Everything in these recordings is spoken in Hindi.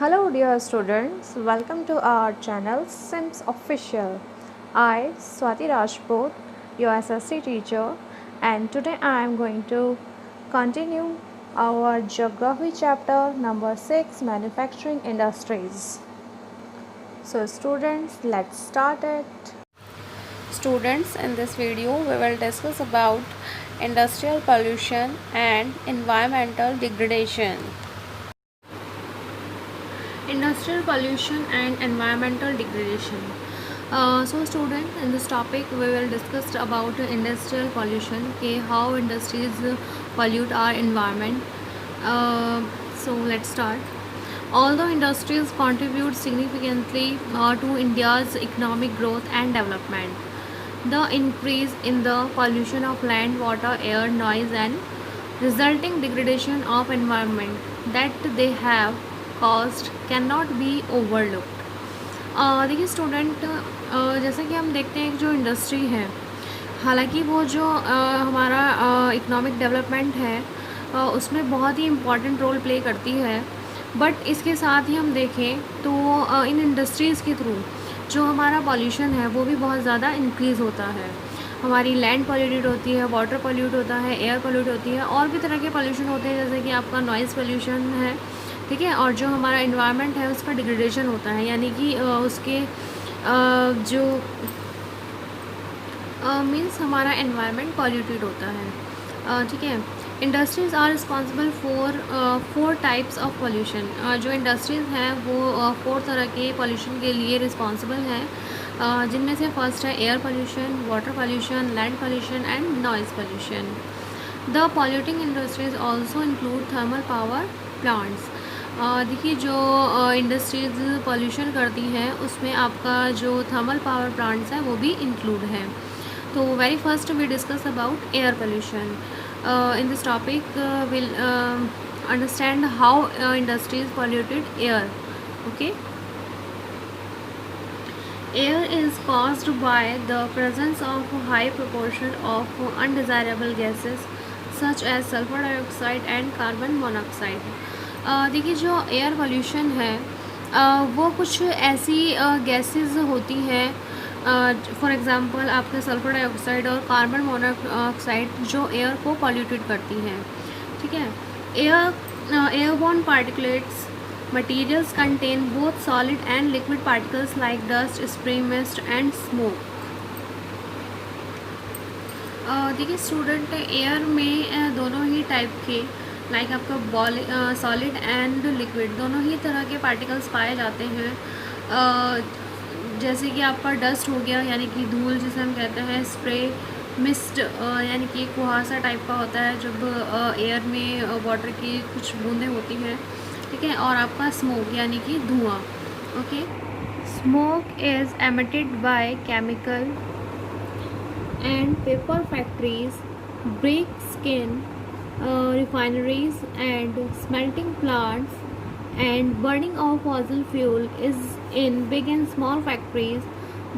Hello dear students, welcome to our channel Sims Official. I, Swati Rajput, your SSC teacher, and today I am going to continue our geography chapter number 6, manufacturing industries. So students, let's start it. Students, in this video we will discuss about industrial pollution and environmental degradation. Industrial pollution and environmental degradation. So student, in this topic we will discuss about industrial pollution, okay, how industries pollute our environment. So let's start. Although industries contribute significantly to India's economic growth and development, the increase in the pollution of land, water, air, noise and resulting degradation of environment that they have caused cannot be overlooked. देखिए स्टूडेंट, जैसा कि हम देखते हैं जो इंडस्ट्री है, हालांकि वो जो हमारा इकोनॉमिक डेवलपमेंट है उसमें बहुत ही इम्पॉर्टेंट रोल प्ले करती है, बट इसके साथ ही हम देखें तो इन इंडस्ट्रीज़ के थ्रू जो हमारा पॉल्यूशन है वो भी बहुत ज़्यादा इंक्रीज़ होता है. हमारी लैंड पॉल्यूटेड होती है, वाटर पॉल्यूट होता है, एयर पॉल्यूट होती है, और भी तरह के पॉल्यूशन होते हैं जैसे कि आपका नॉइज़ पॉल्यूशन है, ठीक है, और जो हमारा इन्वायरमेंट है उसका डिग्रेडेशन होता है, यानी कि उसके जो मीन्स हमारा इन्वायरमेंट पॉल्यूटेड होता है, ठीक है. Industries are responsible for 4 types of pollution. जो इंडस्ट्रीज़ हैं वो 4 तरह के पॉल्यूशन के लिए रिस्पॉन्सिबल हैं, जिनमें से फर्स्ट है air pollution, water pollution, land pollution and noise pollution. The polluting industries also include thermal power plants. देखिए जो इंडस्ट्रीज़ पॉल्यूशन करती हैं उसमें आपका जो थर्मल पावर प्लांट्स हैं वो भी इंक्लूड है. तो very first we discuss about air pollution. In this topic we'll understand how industries polluted air. Okay, air is caused by the presence of a high proportion of undesirable gases such as sulfur dioxide and carbon monoxide. देखिए जो एयर पोल्यूशन है वो कुछ ऐसी गैसेस होती हैं, फॉर एग्ज़ाम्पल आपके सल्फर डाइऑक्साइड और कार्बन मोनोऑक्साइड जो एयर को पॉल्यूटेड करती हैं, ठीक है. Airborne particulates materials contain both solid and liquid particles like dust, spray mist and smoke. देखिए स्टूडेंट, एयर में दोनों ही टाइप के लाइक आपका सॉलिड एंड लिक्विड दोनों ही तरह के पार्टिकल्स पाए जाते हैं. जैसे कि आपका डस्ट हो गया यानी कि धूल जिसे हम कहते हैं, स्प्रे मिस्ट यानी कि कुहासा टाइप का होता है जब एयर में वाटर की कुछ बूंदें होती हैं, ठीक है, और आपका स्मोक यानी कि धुआं. Okay, smoke is emitted by chemical and paper factories, brick skin refineries and smelting plants, and burning of fossil fuel is in big and small factories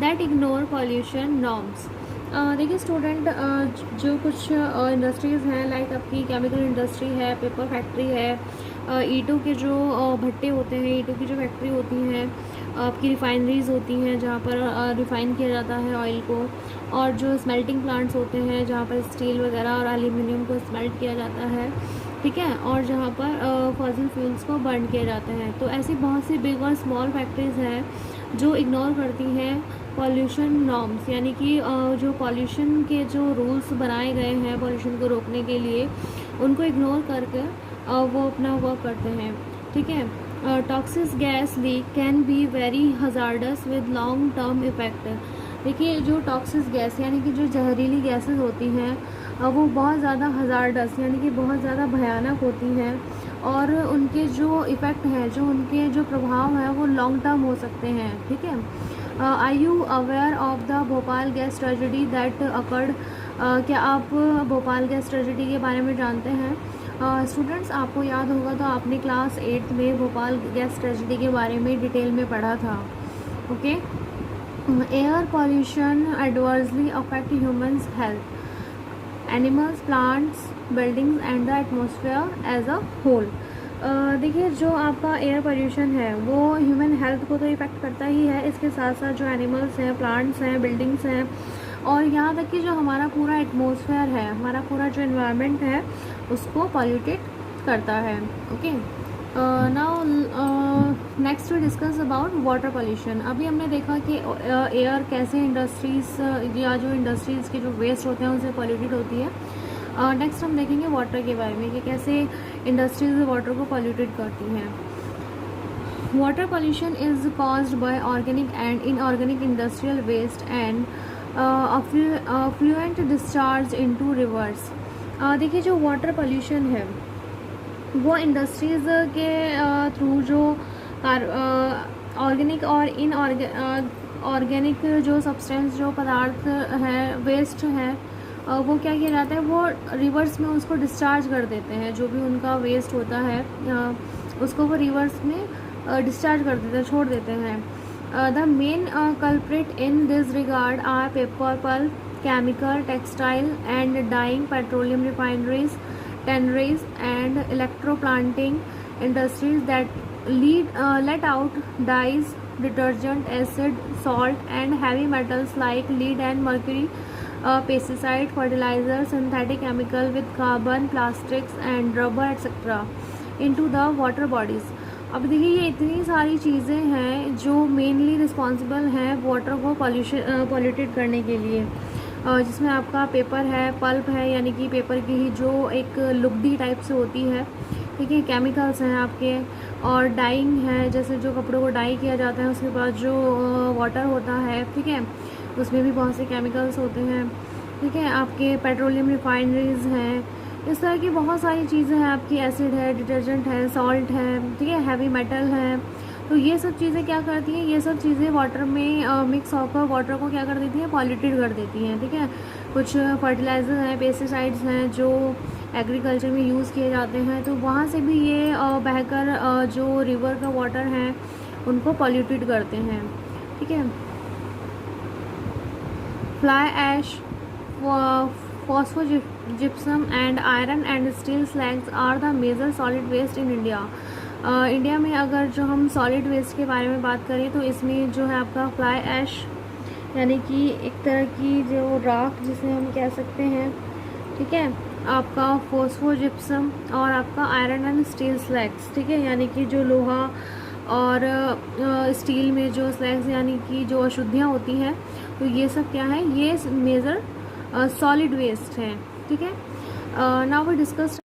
that ignore pollution norms. देखिए स्टूडेंट, जो कुछ इंडस्ट्रीज़ हैं लाइक आपकी केमिकल इंडस्ट्री है, पेपर फैक्ट्री है, ईंटों के जो भट्टे होते हैं, ईंटों की जो फैक्ट्री होती हैं, आपकी रिफाइनरीज होती हैं जहाँ पर रिफ़ाइन किया जाता है ऑयल को, और जो स्मेल्टिंग प्लांट्स होते हैं जहाँ पर स्टील वगैरह और एल्यूमिनियम को स्मेल्ट किया जाता है, ठीक है, और जहाँ पर फॉसिल फ्यूल्स को बर्न किया जाता है. तो ऐसी बहुत सी बिग और स्मॉल फैक्ट्रीज़ हैं जो इग्नोर करती हैं पॉल्यूशन नॉर्म्स, यानी कि जो पॉल्यूशन के जो रूल्स बनाए गए हैं पॉल्यूशन को रोकने के लिए उनको इग्नोर करके वो अपना वर्क करते हैं, ठीक है. Toxic gas leak can be very hazardous with long term effect. देखिए जो टॉक्सिक गैस यानी कि जो जहरीली गैसेस होती हैं वो बहुत ज़्यादा हजार्डस यानी कि बहुत ज़्यादा भयानक होती हैं, और उनके जो इफ़ेक्ट हैं, जो उनके जो प्रभाव हैं वो लॉन्ग टर्म हो सकते हैं, ठीक है. Are you aware of the Bhopal gas tragedy that occurred. क्या आप भोपाल गैस ट्रेजेडी के बारे में जानते हैं? स्टूडेंट्स, आपको याद होगा तो आपने क्लास 8 में भोपाल गैस ट्रेजेडी के बारे में डिटेल में पढ़ा था. Okay, air pollution adversely affect humans health, animals, plants, buildings and the atmosphere as a whole. देखिए, जो आपका एयर पोल्यूशन है वो ह्यूमन हेल्थ को तो इफ़ेक्ट करता ही है, इसके साथ साथ जो एनिमल्स हैं, प्लांट्स हैं, बिल्डिंग्स हैं, और यहाँ तक कि जो हमारा पूरा एटमॉस्फेयर है, हमारा पूरा जो एनवायरनमेंट है, उसको पॉल्यूटेड करता है। Okay, now next we discuss about water pollution. अभी हमने देखा कि एयर कैसे इंडस्ट्रीज़ या जो इंडस्ट्रीज़ के जो वेस्ट होते हैं उनसे पॉल्यूटेड होती है। नेक्स्ट हम देखेंगे वाटर के बारे में कि कैसे इंडस्ट्रीज वाटर को पॉल्यूटेड करती हैं। Water pollution is caused by organic and inorganic industrial waste and fluent discharge into rivers. देखिए, जो वाटर पोल्यूशन है वो इंडस्ट्रीज़ के थ्रू जो ऑर्गेनिक और ऑर्गेनिक जो सब्सटेंस, जो पदार्थ है, वेस्ट है, वो क्या किया जाता है, वो रिवर्स में उसको डिस्चार्ज कर देते हैं। जो भी उनका वेस्ट होता है उसको वो रिवर्स में डिस्चार्ज कर देते हैं, छोड़ देते हैं। The main culprit in this regard are paper pulp, chemical, textile and dyeing, petroleum refineries, tanneries and electroplanting industries that let out dyes, detergent, acid, salt and heavy metals like lead and mercury, pesticide, fertilizer, synthetic chemical with carbon, plastics and rubber etc. into the water bodies। अब देखिए, ये इतनी सारी चीज़ें हैं जो मेनली रिस्पॉन्सिबल हैं वाटर को पॉल्यूटेड करने के लिए, जिसमें आपका पेपर है, पल्प है, यानी कि पेपर की ही जो एक लुगदी टाइप से होती है, ठीक है, केमिकल्स हैं आपके, और डाइंग है, जैसे जो कपड़ों को डाई किया जाता है, उसके बाद जो वाटर होता है, ठीक है, उसमें भी बहुत से केमिकल्स होते हैं, ठीक है, आपके पेट्रोलियम रिफाइनरीज हैं, इस तरह की बहुत सारी चीज़ें हैं आपकी, एसिड है, डिटर्जेंट है, सॉल्ट है, ठीक है, हैवी मेटल है। तो ये सब चीज़ें क्या करती हैं, ये सब चीज़ें वाटर में मिक्स होकर वाटर को क्या कर देती हैं, पॉल्यूटेड कर देती हैं, ठीक है। कुछ फर्टिलाइजर हैं, पेस्टिसाइड्स हैं जो एग्रीकल्चर में यूज़ किए जाते हैं, तो वहाँ से भी ये बहकर जो रिवर का वाटर है उनको पॉल्यूटेड करते हैं, ठीक है। Fly ash, phosphogypsum and iron and steel slags are the major solid waste in India. India में अगर जो हम सॉलिड वेस्ट के बारे में बात करें तो इसमें जो है आपका फ्लाई ऐश, यानी कि एक तरह की जो राख जिसे हम कह सकते हैं, ठीक है, आपका फॉस्फोजिप्सम और आपका आयरन एंड स्टील स्लैग्स, ठीक है, यानी कि जो लोहा और स्टील में जो स्लैग्स यानी कि जो अशुद्धियाँ होती हैं, तो ये सब क्या है, ये मेजर सॉलिड वेस्ट हैं, ठीक है। Now we discuss